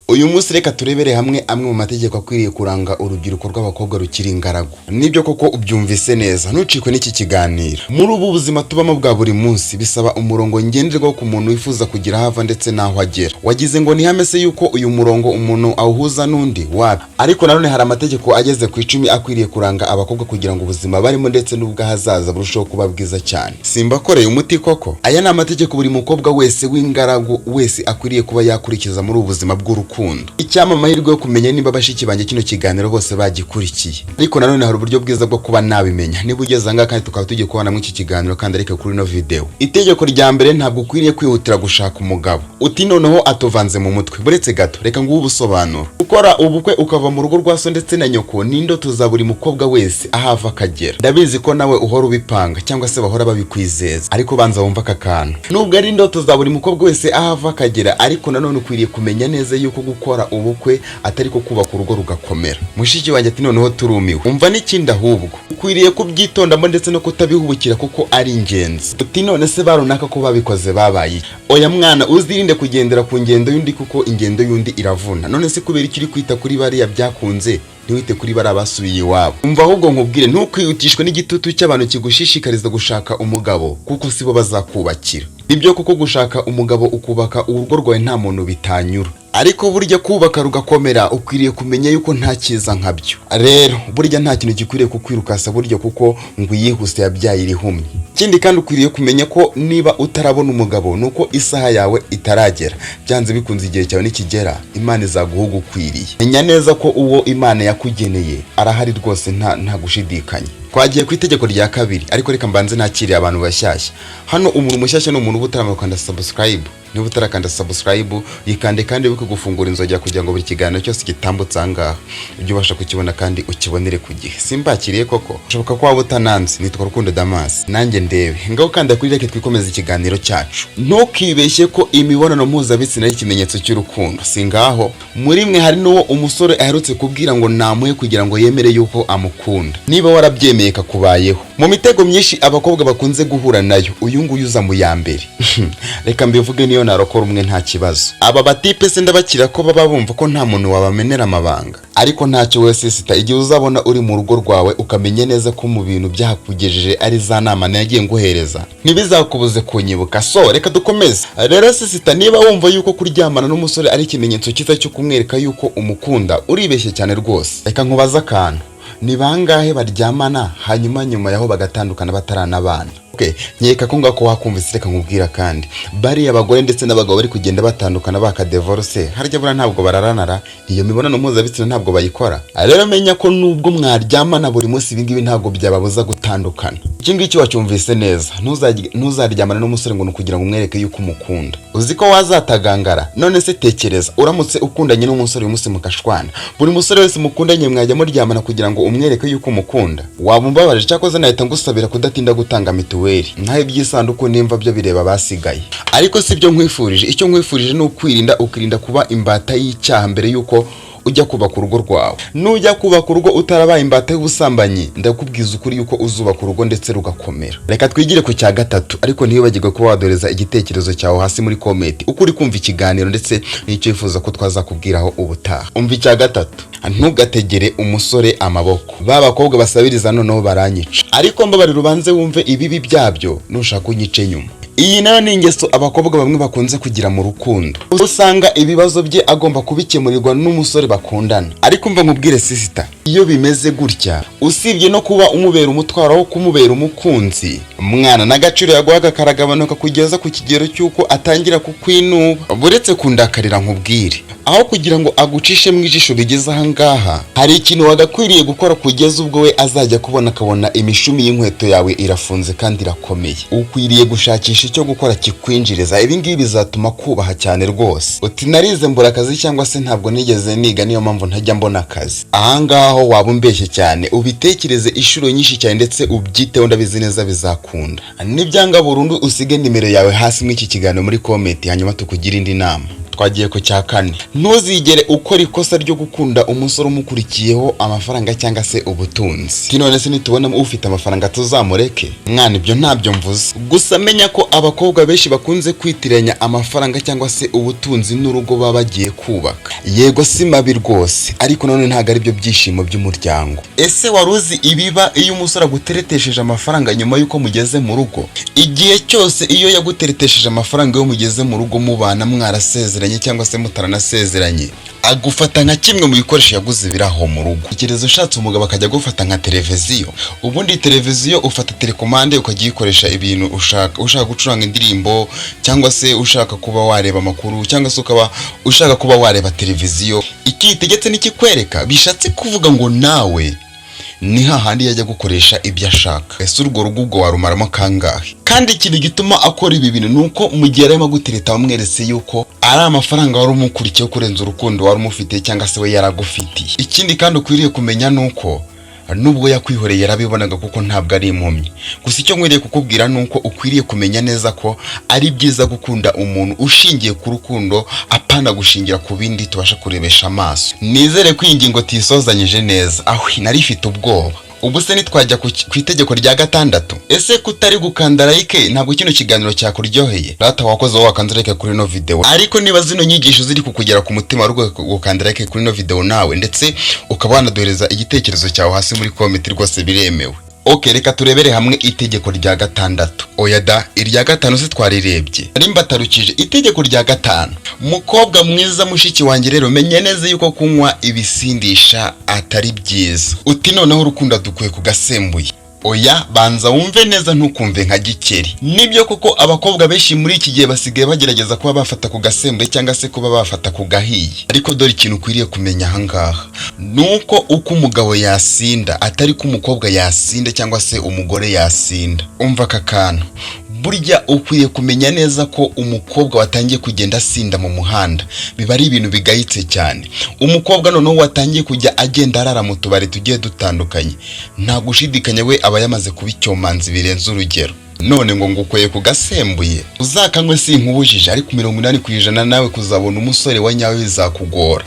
Uyu munsi reka turebere hamwe amwe mu mategeko akwiriye kuranga urubyiruko rw'abakobwa rukiri ingaragu. Nibyo koko ubyumvise neza, ntucikwe n'iki kiganiro. Muri ubu buzima tubamo bwa buri munsi bisaba umurongo ngenderwaho ku muntu wifuza kugira hava ndetse naho agera. Wagize ngo nihamese yuko uyu murongo umuntu awuhuza n'undi wapi. Ariko nanone hari amategeko ageze ku 10 akwiriye kuranga abakobwa kugira ngo ubuzima barimo ndetse n'ubwahazaza burushaho kuba bwiza cyane. Simbakoreye umuti koko. Aya ni amategeko buri mukobwa wese w'ingaragu wese akwiriye kuba yakurikiza muri ubu buzima bw'urukundo. Icyama amahirwe yo kumenya niba bashiki banjye kino kiganiro bose bagikurikiye. Ariko nanone hari uburyo bwiza bwo kuba nabimenya. Niba ugeze anga kandi tukaba tugiye kubana mu iki kiganiro kandi ariko kuri no video. Itegeko rya mbere ntabwo ukwiriye kwihutira gushaka umugabo. Uti noneho atovanze mu mutwe. Buretse gato reka ngubu ubusobanuro. Ukora ubukwe ukava mu rugo rwa so ndetse na nyoko n'indoto za buri mukobwa wese ahava akagera. Ndabizi ko nawe uhora ubipanga cyangwa se bahora babikwizeza. Ariko banza wumva aka kantu. Nubwo ari indoto za buri mukobwa wese ahava akagera, ariko nanone ukwiriye kumenya neza yuko gukora ubukwe atari ko kubaka urugo rugakomera. Mushiki wanjye ati noneho turumiwe. Umva n'ikindi ahubwo ukwiriye kubyitondamo ndetse no kutabihubukira kuko ari ingenzi. Uti none se barunaka ko babikoze babaye. Oya mwana uzirinde kugendera ku ngendo y'undi kuko ingendo y'undi iravuna. None se kubera ikiri kwita kuri bariya byakunze ntiwite kuri bari abasubiye iwabo. Umva ahubwo nkubwire ntukwihutishwe n'igitutu cy'abantu kigushishikariza gushaka umugabo kuko sibo bazakubakira. Ibyo kuko gushaka umugabo ukubaka urugo rwawe nta muntu bitanyura. Ariko burya kubaka rugakomera ukwiriye kumenya yuko nta kiza nkabyo. Rero burya nta kintu gikwiriye kukwirukasa buryo kuko ngo yihuse yabyaye irihumye. Ikindi kandi ukwiriye kumenya ko niba utarabona umugabo nuko isaha yawe itaragera. Byanze bikunze igihe cyawe nikigera Imana izaguhuga ukwiriye. Menya neza ko uwo Imana yakugeneye arahari rwose nta gushidikanya. Twagiye ku itegeko rya kabiri, ariko reka mbanze nakiriye abantu bashyashya. Hano umuntu mushyashya no umuntu utarakanda subscribe. Niba utarakanda subscribe yikande kandi wibuke gufungura inzogera kugira ngo buri kiganiro cyose gitambutse angaha ibyo ubasha kukibona kandi ukibonere ku gihe. Simbakiriye koko. Ushoboka ko waba utananze. Nitwa Rukundo Damas. Nanjye ndebe. Ngaho kanda kuri like twikomeza ikiganiro cyacu. Ntukibeshye ko imibonano mpuzabitsina ari ikimenyetso cy'urukundo. Singaho muri mwe hari n'uwo umusore aherutse kubwira ngo namuhe kugira ngo yemere yuko amukunda. Niba warabyemeye kakubayeho. Mu mitego myinshi abakobwa bakunze guhura nayo uyu nguyu uza mu ya mbere. Reka mbivuge niyo narokora umwe nta kibazo. Aba batipe se ndabakira ko baba bumva ko nta muntu wabamenera amabanga. Ariko ntacyo wese sita igihe uzabona uri mu rugo rwawe ukamenye neza ko mu bintu byahakugejeje ari za nama nagiye nguhereza ntibizakubuze kunyibuka. So reka dukomeze. Rero sita niba wumva yuko kuryamana n'umusore ari ikimenyetso cyiza cyo kumwereka yuko umukunda uribeshye cyane rwose. Reka nkubaza akantu. Ni bangahe baryamana hanyuma nyuma yaho bagatandukana bataranabana? Nkeka ko ngako wakumvise reka nkubwira kandi bari abagore ndetse n'abagabo bari kugenda batandukana bakadivorce harya bura ntabwo bararanara iyo mibonano mpuzabitsina ntabwo bayikora. Rero menya ko nubwo mwaryamana buri munsi ibingibi ntabwo byababuza gutandukana. Iki ngiki wacyumvise neza. Ntuzaryamana n'umusore ngo nukugira ngo umwereke yuko umukunda. Uzi ko wazatagangara. None se tekereza uramutse ukundanye n'umusore uyu munsi mukashwana. Buri musore wese mukundanye mwajya muryamana kugira ngo umwereke yuko umukunda. Wabumbabaje cyakoze nahita ngusabira kudatinda gutanga mituweli. Ntahe by'isanduku nimva byo bireba basigaye. Ariko sibyo nkwifurije. Icyo nkwifurije ni ukirinda kuba imbata y'icyaha mbere yuko ujya kubaka urugo rwawe. Nujya kubaka urugo utarabaye imbata y'ubusambanyi ndakubwiza ukuri yuko uzubaka urugo ndetse rugakomera. Reka twigire ku cya gatatu, ariko ntibagirwe kuba wadoreza igitekerezo cyawe hasi muri comment ukuri kumva ikiganiro ndetse n'icyo yifuza ko twazakubwiraho ubutaha. Umva icya gatatu. Ntugategere umusore amaboko. Bakobwa basabiriza noneho baranyica. Ariko mbabarira ubanze wumve ibibi byabyo nushaka unyice nyuma. Iyi nayo ni ingeso abakobwa bamwe bakunze kugira mu rukundo. Usanga ibibazo bye agomba kubikemurirwa n'umusore bakundana. Ariko mva nkubwire sisita, iyo bimeze gutya usibye no kuba umubera umutwaro wo kumubera umukunzi, mwana n'agaciro yaguhaga karagabanuka kugeza ku kigero cy'uko atangira kukwinuba. Buretse kundakarira nkubwire, aho kugira ngo agucishe mu ijisho bigeze aha ngaha, hari ikintu wagakwiriye gukora kugeza ubwo we azajya kubona akabona imishumi y'inkweto yawe irafunze kandi irakomeye. Ukwiriye gushakisha icyo gukora kikwinjiriza. Ibi ngibi bizatuma kubaha cyane rwose. Uti narize mbura akazi cyangwa se ntabwo nigeze niga niyo mpamvu ntajya mbona akazi. Aha ngaho waba umbeshye cyane. Ubitekereze inshuro nyinshi cyane ndetse ubyiteho ndabizi neza bizakunda. Nibyanga burundu usige nimero yawe hasi muri iki kiganiro muri comment hanyuma tukugira indi nama. twagiye ku cya kane. Ntuzigere ukora ikosa ryo gukunda umusore umukurikiyeho amafaranga cyangwa se ubutunzi. None se nitubona ufite amafaranga tuzamureke? Mwana, ibyo ntabyo mvuze. Gusa menya ko abakobwa benshi bakunze kwitiranya amafaranga cyangwa se ubutunzi n'urugo baba bagiye kubaka. Yego si mabi rwose, ariko none ntago ari byo byishimo by'umuryango. Ese waruzi ibiba iyo umusore aguteretesheje amafaranga nyuma yuko mugeze mu rugo? Igihe cyose iyo yaguteretesheje amafaranga yo mugeze mu rugo mubana mwarasezeranye cyangwa se mutaranasezeranye, agufata nka kimwe mu bikoresho yaguze biraho mu rugo. Ikirezo ushatse umugabo akajya gufata nka televiziyo. Ubundi televiziyo ufata telekomande ukagikoresha ibintu ushaka gucuranga indirimbo, cyangwa se ushaka kuba wareba amakuru, cyangwa se ukaba ushaka kuba wareba televiziyo. Ikitegetse n'ikikwereka bishatse kuvuga ngo nawe ni hahandi yajya gukoresha ibyo ashaka. Ese urwo rugo ubwo warumaramo kangahe? Kandi ikintu gituma akora ibi bintu nuko mu gihe arimo gutereta wamweretse yuko ari amafaranga wari umukurikiye kurenza urukundo wari umufitiye cyangwa se we yaragufitiye. Ikindi kandi ukwiriye kumenya nuko nubwo yakwihoreye yarabibonaga kuko ntabwo ari impumyi. Gusa icyo nkwiriye kukubwira nuko ukwiriye kumenya neza ko ari byiza gukunda umuntu ushingiye ku rukundo, apana gushingira ku bindi tubasha kurebesha amaso. Nizere ko iyi ngingo tuyisozanyije neza. Nari ifite ubwoba. Ubu se nitwajya ku itegeko rya 6. Ese kutari gukanda like ntabwo kino kiganiro cyakuryoheye? Rata wakoze wakanze like kuri no video. Ariko niba zino nyigisho ziri kukugera ku mutima rwo gukanda like kuri no video nawe, ndetse ukaba wanadohereza igitekerezo cyawe hasi muri comment, rwose biremewe. Okay, reka turebere hamwe itegeko rya 6. Oya da, irya 5 se twarirebye. Nimba tarukije itegeko rya 5. Mukobwa mwiza mushiki wanjye rero menye neza yuko kunywa ibisindisha atari byiza. Uti noneho urukundo dukwiye kugasembuye. Oya, banza wumve neza ntukumve nka gikeri. Nibyo koko abakobwa benshi muri iki gihe basigaye bagerageza kuba bafata ku gasembuye cyangwa se kuba bafata ku gahiye. Ariko dore ikintu ukwiriye kumenya ahangaha nuko uko umugabo yasinda atari ko umukobwa yasinda cyangwa se umugore yasinda. Umva aka kantu. Burya ukwiye kumenya neza ko umukobwa watangiye kugenda asinda mu muhanda biba ari ibintu bigayitse cyane. Umukobwa noneho watangiye kujya agenda arara mu tubari tugiye dutandukanye, nta gushidikanya we aba yamaze kuba icyomanzi birenze urugero. None ngo ngukwiye kugasembuye uzakanywe sinkubujije, ariko 80% nawe kuzabona umusore wa nyawe bizakugora.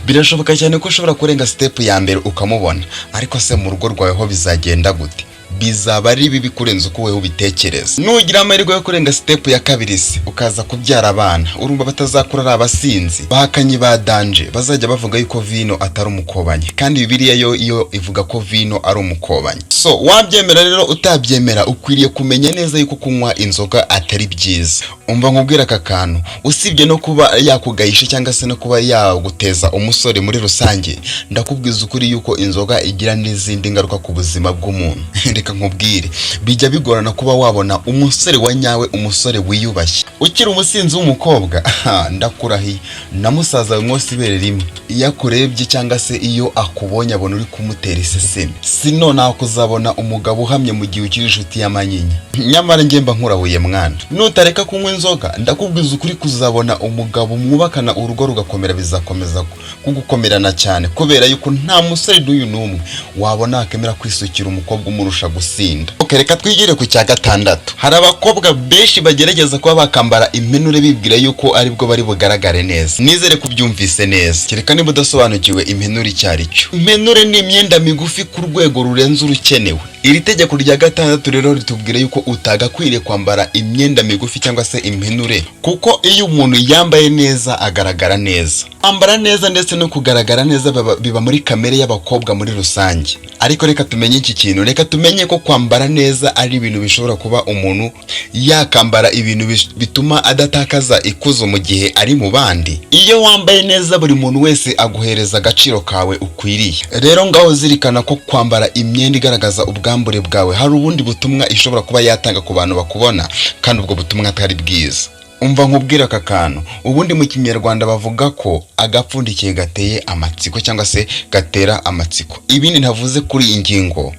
Birashoboka cyane ko ushobora kurenga step ya mbere ukamubona, ariko se mu rugo rwawe ho bizagenda gute? Bizaba ari bibi kurenza uko wewe ubitekereza. Nugira amahirwe yo kurenga step ya 2 se ukaza kubyara abana, urumva batazakura ari abasinzi bahakanyi ba danje, bazajya bavuga yuko vino atari umukobanyi, kandi Bibiliya yo iyo ivuga ko vino ari umukobanyi. So wabyemera rero utabyemera, ukwiriye kumenya neza yuko kunywa inzoga atari byiza. Umva nkubwira aka kantu, usibye no kuba yakugayisha cyangwa se no kuba yaguteza umusore muri rusange, ndakubwiza ukuri yuko inzoga igira n'izindi ngaruka ku buzima bw'umuntu. Reka nkubwire, bijya bigorana kuba wabona umusore wa nyawe, umusore wiyubashye. Ukiri umusinzi w'umukobwa, ndakurahiye na musaza we mwose ibere rimwe, iyo akurebye cyangwa se iyo akubonye abona uri kumutera iseseme. Sino naho kuzabona umugabo uhamye mu gihe ukiri inshuti y'amanyinya. Nyamara njye mba nkurahuye mwana, nutareka kunywa inzoga ndakubwiza ukuri kuzabona umugabo mwubakana urugo rugakomera, bizakomeza kugukomerana cyane, kubera yuko nta musore n'uyu n'umwe wabona akemera kwisukira umukobwa umurusha gusinda. Okay, reka twigire ku cya 6. Hari abakobwa benshi bagerageza kuba bakambara impenure bibwira yuko aribwo bari bugaragare neza. Nizere kubyumvise neza. Kereka niba udasobanukiwe impenure icyari cyo. Impenure ni imyenda migufi ku rwego rurenze urukenewe. Iri tegeko rya 6 rero ritubwira yuko utagakwiriye kwambara imyenda migufi cyangwa se impenure, kuko iyo umuntu yambaye neza agaragara neza. Ambara neza ndetse no kugaragara neza biba muri kamere y'abakobwa muri rusange. Ariko reka tumenye iki kintu, reka tumenye ko kwambara neza ari ibintu bishobora kuba umuntu yakambara ibintu bituma adatakaza ikuzo mu gihe ari mu bandi. Iyo wambaye neza buri muntu wese aguhereza agaciro kawe ukwiriye. Rero ngaho zirikana ko kwambara imyenda igaragaza ubwambure bwawe hari ubundi butumwa ishobora kuba yatanga ku bantu bakubona, kandi ubwo butumwa atari bwiza. Umva nkubwira aka kantu, ubundi mu Kinyarwanda bavuga ko agapfundikiye gateye amatsiko cyangwa se gatera amatsiko. Ibindi ntavuze kuri iyi ngingo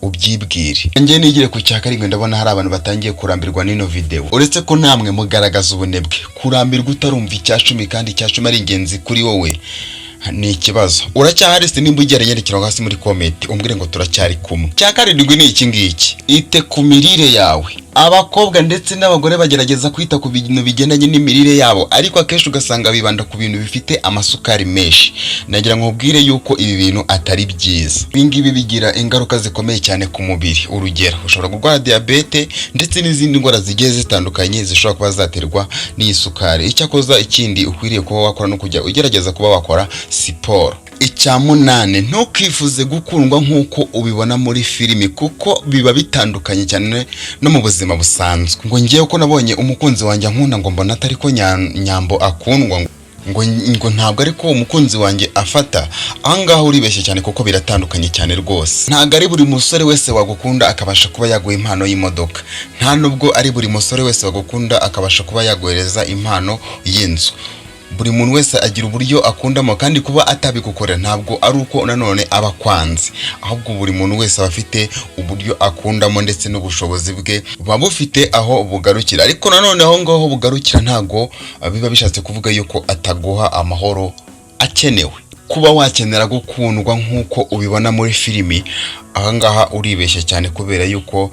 ubyibwire. Ngiye nigire ku cya 7, ndabona hari abantu batangiye kurambirwa n'ino video. Uretse ko namwe mugaragaza ubunebwe, kurambirwa utarumva icya 10 kandi icya 10 ari ingenzi kuri wowe ni ikibazo. Uracyahari se? Nimba ugera nyandikira hasi muri comment umbwire ngo turacyari kumwe. Cya 7 ni iki ngiki: ite ku mirire yawe. Abakobwa ndetse n'abagore bagerageza kwita ku bintu bigendanye n'imirire yabo, ariko akenshi ugasanga bibanda ku bintu bifite amasukari menshi. Nagira ngo nkubwire yuko ibi bintu atari byiza. Ibi ngibi bigira ingaruka zikomeye cyane ku mubiri. Urugero, ushobora kurwara diabete ndetse n'izindi ndwara zigiye zitandukanye zishobora kuba zaterwa n'iyi sukari. Icyakoza ikindi ukwiriye kuba wakora no kujya ugerageza kuba wakora siporo. Icya munane, ntukifuze gukundwa nk'uko ubibona muri filimi, kuko biba bitandukanye cyane no mu buzima busanzwe. Ngo ngiye uko nabonye umukunzi wanjye nkunda ngo mbona atari ko nyambo akundwa, ngo ntabwo ariko umukunzi wanjye afata. Ahangaha uribeshye cyane kuko biratandukanye cyane rwose. Ntabwo ari buri musore wese wagukunda akabasha kuba yaguha impano y'imodoka, nta nubwo ari buri musore wese wagukunda akabasha kuba yaguhereza impano y'inzu. Buri muntu wese agira uburyo akundamo, kandi kuba atabigukorera ntabwo ari uko nanone aba kwanze, ahubwo buri muntu wese aba afite uburyo akundamo ndetse n'ubushobozi bwe buba bufite aho bugarukira. Ariko nanone aho ngaho bugarukira ntabwo biba bishatse kuvuga yuko ataguha amahoro akenewe. Kuba wakenera gukundwa nk'uko ubibona muri filimi, ahangaha uribeshye cyane kubera yuko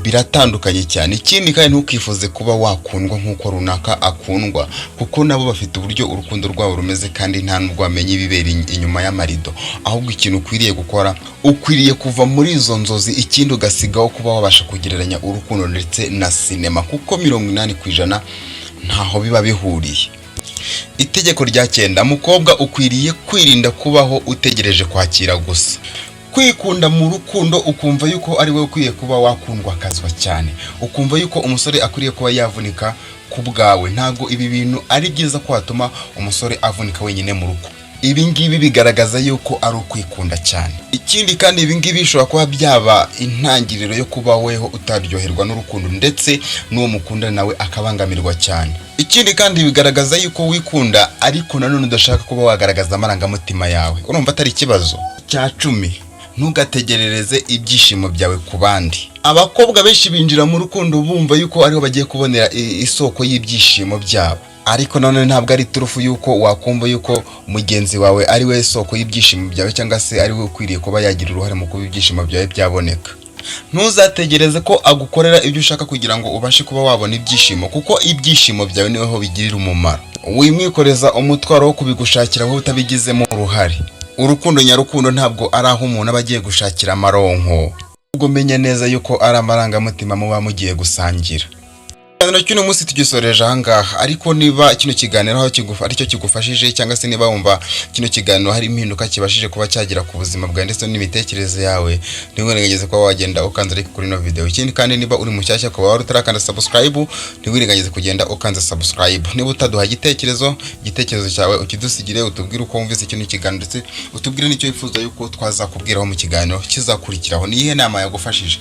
biratandukanye cyane. Ikindi kandi ntukifuze kuba wakundwa nk'uko runaka akundwa, kuko nabo bafite uburyo urukundo rwabo rumeze, kandi nta nubwo wamenye ibibera inyuma y'amarido. Ahubwo ikintu ukwiriye gukora, ukwiriye kuva muri izo nzozi, ikindi ugasigaho kuba wabasha kugereranya urukundo ndetse na sinema, kuko 80% ntaho biba bihuriye. Itegeko rya 9, mukobwa ukwiriye kwirinda kubaho utegereje kwakira gusa. Kwikunda mu rukundo ukumva yuko ari wowe ukwiye kuba wakundwa akazwa cyane, ukumva yuko umusore akwiriye kuba yavunika ku bwawe. Ntabwo ibi bintu ari byiza ko watuma umusore avunika wenyine mu rugo. Ibi ngibi bigaragaza yuko ari ukwikunda cyane. Ikindi kandi ibi ngibi bishobora kuba byaba intangiriro yo kuba weho utaryoherwa n'urukundo, ndetse n'uwo mukunda nawe akabangamirwa cyane. Ikindi kandi bigaragaza yuko wikunda ariko nanone udashaka kuba wagaragaza amarangamutima yawe. Urumva atari ikibazo? Cya 10, ntugategerereze ibyishimo byawe ku bandi. Abakobwa benshi binjira mu rukundo bumva yuko ariho bagiye kubonera isoko y'ibyishimo byabo, ariko nanone ntabwo ari turufu yuko wakumva yuko mugenzi wawe ari we soko y'ibyishimo byawe, cyangwa se ari we ukwiriye kuba yagira uruhare mu kuba ibyishimo byawe byaboneka. Ntuzategereze ko agukorera ibyo ushaka kugira ngo ubashe kuba wabona ibyishimo, kuko ibyishimo byawe niwe ho bigirira umumaro. Wimwikoreza umutwaro wo kubigushakira wowe utabigizemo uruhare. Urukundo nyarukundo ntabwo ari aho umuntu aba agiye gushakira amaronko, ubwo menya neza yuko ari amarangamutima muba mugiye gusangira. Ikiganiro cy'uno munsi tugisoreje ahangaha, ariko niba kino kiganiro aho aricyo kigufashije, cyangwa se niba wumva kino kiganiro hari impinduka kibashije kuba cyagira ku buzima bwawe ndetse n'imitekerereze yawe, ntiwirengageze kuba wagenda ukanza like kuri no video. Ikindi kandi niba uri mushyashya kuba wari utarakanda subscribe, ntiwirengageze kugenda ukanza subscribe. Niba utaduha igitekerezo cyawe ukidusigire, utubwire uko wumvise kino kiganiro, ndetse utubwire n'icyo wifuza yuko twazakubwiraho mu kiganiro kizakurikiraho. Ni ihe nama yagufashije,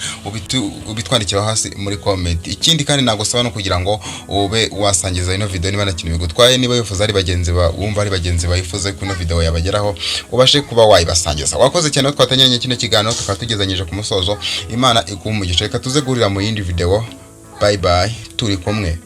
ubitwandikira hasi muri comment. Ikindi kandi nagusaba kugira ngo ube wasangiza ino video niba nakintu bigutwaye, niba wifuza ari bagenzi ba wumva ari bagenzi bayifuza ko ino video yabageraho, ubashe kuba wayibasangiza. Wakoze cyane twatanyanye kino kiganiro tukatugezanyije ku musozo. Imana igumugisha, reka tuze guhurira mu yindi video. Bye bye, turi kumwe.